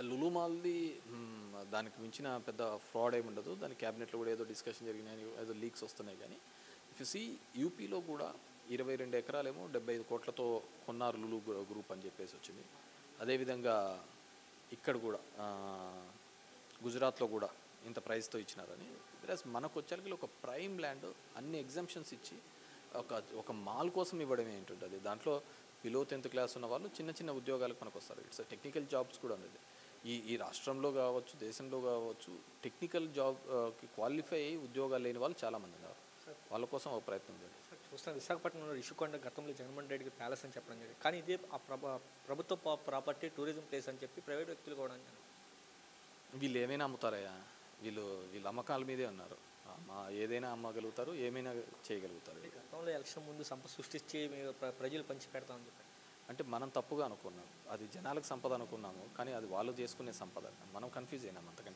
లులు మాల్‌ది దానికి మించిన పెద్ద ఫ్రాడ్ ఏమి ఉండదు. దాని క్యాబినెట్‌లో కూడా ఏదో డిస్కషన్ జరిగినాయని ఏదో లీక్స్ వస్తున్నాయి గానీ, ఇఫ్ యూ సీ యూపీలో కూడా 22 ఎకరాలేమో 75 కోట్లతో కొన్నారు లులు గ్రూప్ అని చెప్పేసి వచ్చింది. అదేవిధంగా ఇక్కడ కూడా గుజరాత్‌లో కూడా ఇంత ప్రైస్‌తో ఇచ్చినారని. వెరస్ మనకొచ్చేసరికి ఒక ప్రైమ్ ల్యాండ్ అన్ని ఎగ్జంప్షన్స్ ఇచ్చి ఒక ఒక మాల్ కోసం ఇవ్వడం ఏంటుంటది. దాంట్లో బిలో 10th క్లాస్ ఉన్న వాళ్ళు చిన్న చిన్న ఉద్యోగాలకు పనికొస్తారు. ఇట్స్ టెక్నికల్ జాబ్స్ కూడా ఉన్నది. ఈ ఈ రాష్ట్రంలో కావచ్చు, దేశంలో కావచ్చు, టెక్నికల్ జాబ్‌కి క్వాలిఫై అయ్యి ఉద్యోగాలు లేని వాళ్ళు చాలామంది ఉన్నారు. వాళ్ళ కోసం ఒక ప్రయత్నం చేయాలి. చూస్తున్నా విశాఖపట్నంలో రిషికొండ గతంలో జగన్మోహన్ రెడ్డికి ప్యాలెస్ అని చెప్పడం జరిగింది. కానీ ఇదే ఆ ప్రభుత్వ ప్రాపర్టీ టూరిజం ప్లేస్ అని చెప్పి ప్రైవేట్ వ్యక్తులు కూడా అన్నారు. వీళ్ళు ఏమైనా అమ్ముతారయ్యా. వీళ్ళు అమ్మకాల మీదే ఉన్నారు. ఏదైనా అమ్మగలుగుతారు, ఏమైనా చేయగలుగుతారు. గతంలో ఎలక్షన్ ముందు సంపద సృష్టించి ప్రజలు పంచి పెడతామని చెప్పారు. అంటే మనం తప్పుగా అనుకున్నాం. అది జనాలకు సంపద అనుకున్నాము. కానీ అది వాళ్ళు చేసుకునే సంపద. మనం కన్‌ఫ్యూజ్ అయినాం అంతకంటే.